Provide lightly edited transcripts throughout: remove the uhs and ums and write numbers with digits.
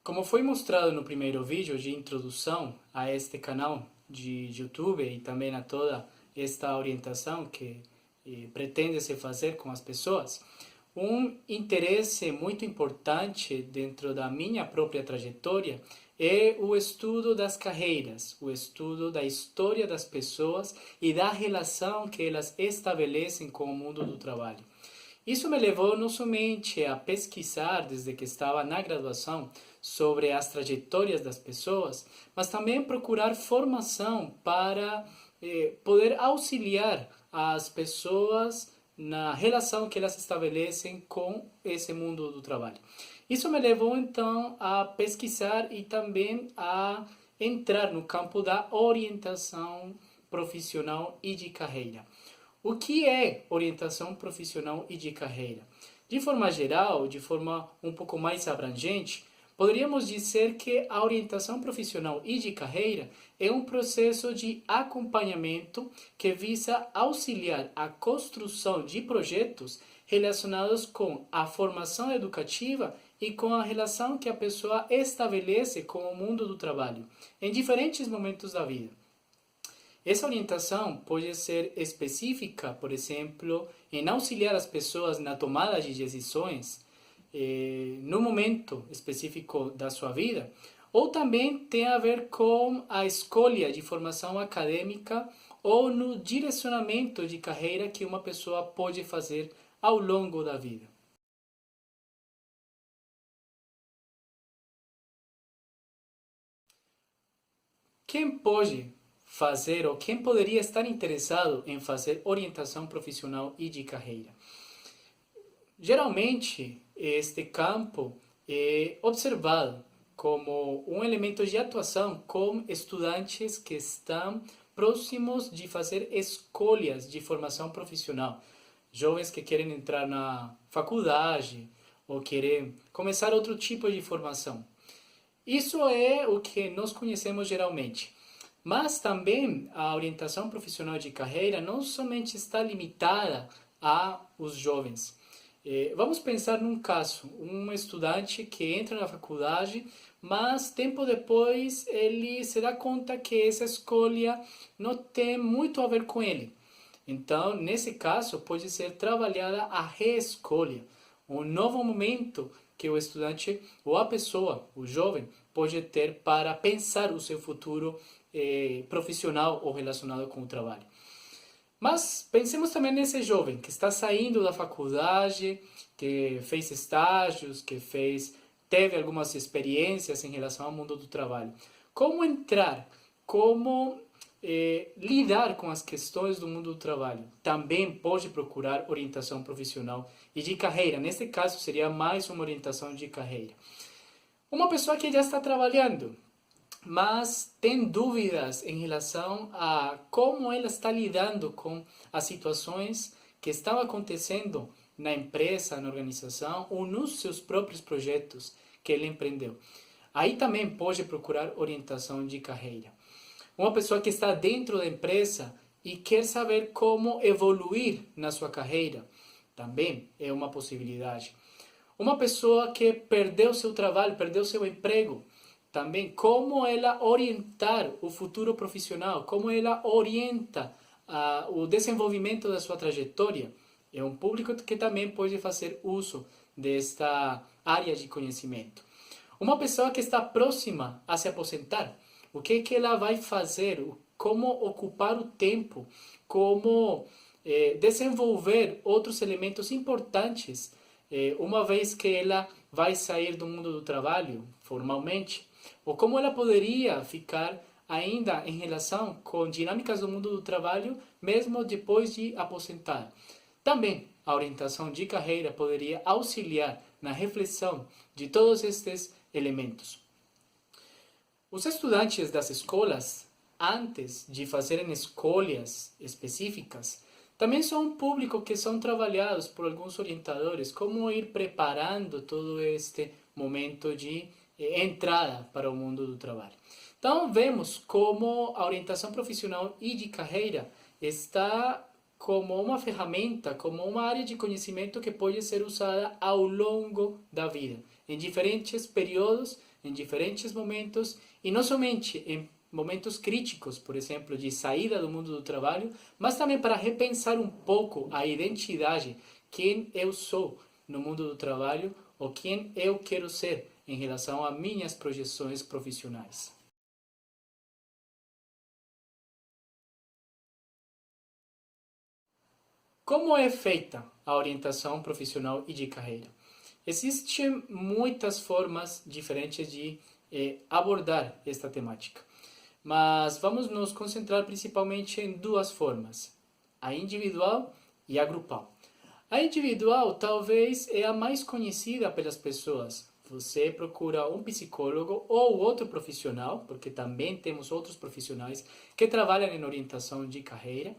Como foi mostrado no primeiro vídeo de introdução a este canal de YouTube e também a toda esta orientação que pretende se fazer com as pessoas, um interesse muito importante dentro da minha própria trajetória é o estudo das carreiras, o estudo da história das pessoas e da relação que elas estabelecem com o mundo do trabalho. Isso me levou não somente a pesquisar desde que estava na graduação sobre as trajetórias das pessoas, mas também procurar formação para poder auxiliar as pessoas na relação que elas estabelecem com esse mundo do trabalho. Isso me levou então a pesquisar e também a entrar no campo da orientação profissional e de carreira. O que é orientação profissional e de carreira? De forma geral, de forma um pouco mais abrangente, poderíamos dizer que a orientação profissional e de carreira é um processo de acompanhamento que visa auxiliar a construção de projetos relacionados com a formação educativa e com a relação que a pessoa estabelece com o mundo do trabalho, em diferentes momentos da vida. Essa orientação pode ser específica, por exemplo, em auxiliar as pessoas na tomada de decisões no momento específico da sua vida, ou também tem a ver com a escolha de formação acadêmica ou no direcionamento de carreira que uma pessoa pode fazer ao longo da vida. Quem pode fazer ou quem poderia estar interessado em fazer orientação profissional e de carreira? Geralmente, este campo é observado como um elemento de atuação com estudantes que estão próximos de fazer escolhas de formação profissional. Jovens que querem entrar na faculdade ou querem começar outro tipo de formação. Isso é o que nós conhecemos geralmente. Mas também a orientação profissional de carreira não somente está limitada aos jovens. Vamos pensar num caso, um estudante que entra na faculdade, mas tempo depois ele se dá conta que essa escolha não tem muito a ver com ele. Então, nesse caso, pode ser trabalhada a reescolha, um novo momento que o estudante ou a pessoa, o jovem, pode ter para pensar o seu futuro profissional ou relacionado com o trabalho. Mas pensemos também nesse jovem que está saindo da faculdade, que fez estágios, teve algumas experiências em relação ao mundo do trabalho. Como entrar? Como lidar com as questões do mundo do trabalho? Também pode procurar orientação profissional e de carreira. Neste caso, seria mais uma orientação de carreira. Uma pessoa que já está trabalhando, mas tem dúvidas em relação a como ela está lidando com as situações que estão acontecendo na empresa, na organização ou nos seus próprios projetos que ele empreendeu. Aí também pode procurar orientação de carreira. Uma pessoa que está dentro da empresa e quer saber como evoluir na sua carreira, também é uma possibilidade. Uma pessoa que perdeu seu trabalho, perdeu seu emprego, também como ela orientar o futuro profissional, como ela orienta o desenvolvimento da sua trajetória. É um público que também pode fazer uso desta área de conhecimento. Uma pessoa que está próxima a se aposentar, o que ela vai fazer, como ocupar o tempo, como desenvolver outros elementos importantes, uma vez que ela vai sair do mundo do trabalho formalmente, ou como ela poderia ficar ainda em relação com dinâmicas do mundo do trabalho, mesmo depois de aposentar. Também a orientação de carreira poderia auxiliar na reflexão de todos estes elementos. Os estudantes das escolas, antes de fazerem escolhas específicas, também são um público que são trabalhados por alguns orientadores, como ir preparando todo este momento de entrada para o mundo do trabalho. Então, vemos como a orientação profissional e de carreira está como uma ferramenta, como uma área de conhecimento que pode ser usada ao longo da vida, em diferentes períodos, em diferentes momentos, e não somente em momentos críticos, por exemplo, de saída do mundo do trabalho, mas também para repensar um pouco a identidade, quem eu sou no mundo do trabalho ou quem eu quero ser em relação a minhas projeções profissionais. Como é feita a orientação profissional e de carreira? Existem muitas formas diferentes de abordar esta temática, mas vamos nos concentrar principalmente em duas formas, a individual e a grupal. A individual talvez é a mais conhecida pelas pessoas. Você procura um psicólogo ou outro profissional, porque também temos outros profissionais que trabalham em orientação de carreira,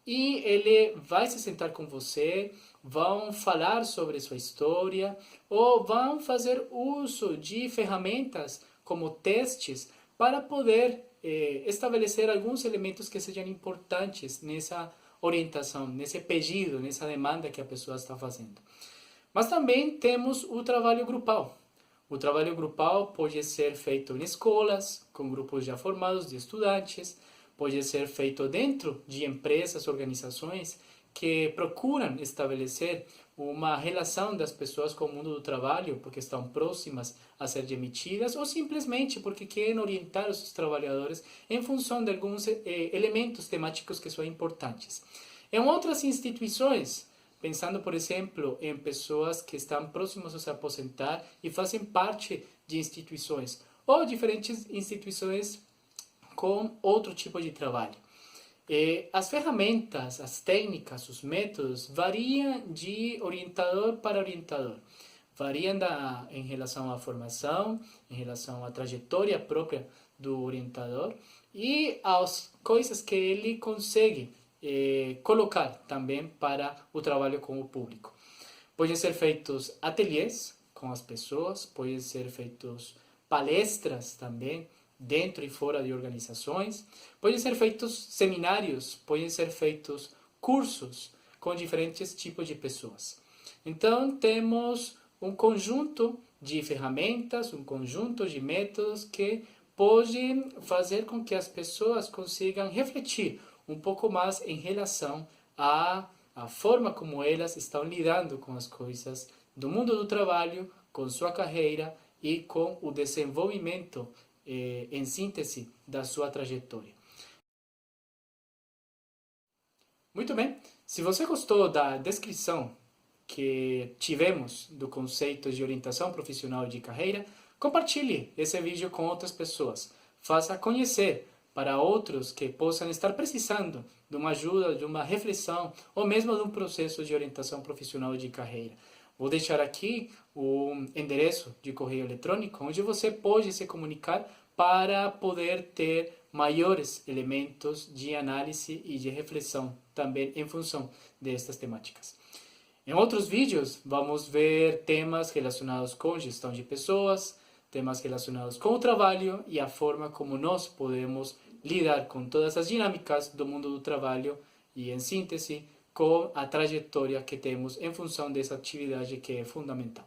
e ele vai se sentar com você, vão falar sobre sua história ou vão fazer uso de ferramentas como testes para poder estabelecer alguns elementos que sejam importantes nessa orientação, nesse pedido, nessa demanda que a pessoa está fazendo. Mas também temos o trabalho grupal. O trabalho grupal pode ser feito em escolas, com grupos já formados de estudantes, pode ser feito dentro de empresas, organizações que procuram estabelecer uma relação das pessoas com o mundo do trabalho porque estão próximas a ser demitidas ou simplesmente porque querem orientar os seus trabalhadores em função de alguns elementos temáticos que são importantes. Em outras instituições, pensando, por exemplo, em pessoas que estão próximas a se aposentar e fazem parte de instituições ou diferentes instituições com outro tipo de trabalho. As ferramentas, as técnicas, os métodos variam de orientador para orientador. Variam em relação à formação, em relação à trajetória própria do orientador e às coisas que ele consegue colocar também para o trabalho com o público. Podem ser feitos ateliês com as pessoas, podem ser feitos palestras também, dentro e fora de organizações, podem ser feitos seminários, podem ser feitos cursos com diferentes tipos de pessoas. Então, temos um conjunto de ferramentas, um conjunto de métodos que podem fazer com que as pessoas consigam refletir um pouco mais em relação à forma como elas estão lidando com as coisas do mundo do trabalho, com sua carreira e com o desenvolvimento em síntese da sua trajetória. Muito bem, se você gostou da descrição que tivemos do conceito de orientação profissional de carreira, compartilhe esse vídeo com outras pessoas. Faça conhecer para outros que possam estar precisando de uma ajuda, de uma reflexão ou mesmo de um processo de orientação profissional de carreira. Vou deixar aqui o endereço de correio eletrônico onde você pode se comunicar para poder ter maiores elementos de análise e de reflexão também em função destas temáticas. Em outros vídeos vamos ver temas relacionados com gestão de pessoas, temas relacionados com o trabalho e a forma como nós podemos lidar com todas as dinâmicas do mundo do trabalho e, em síntese, com a trajetória que temos em função dessa atividade que é fundamental.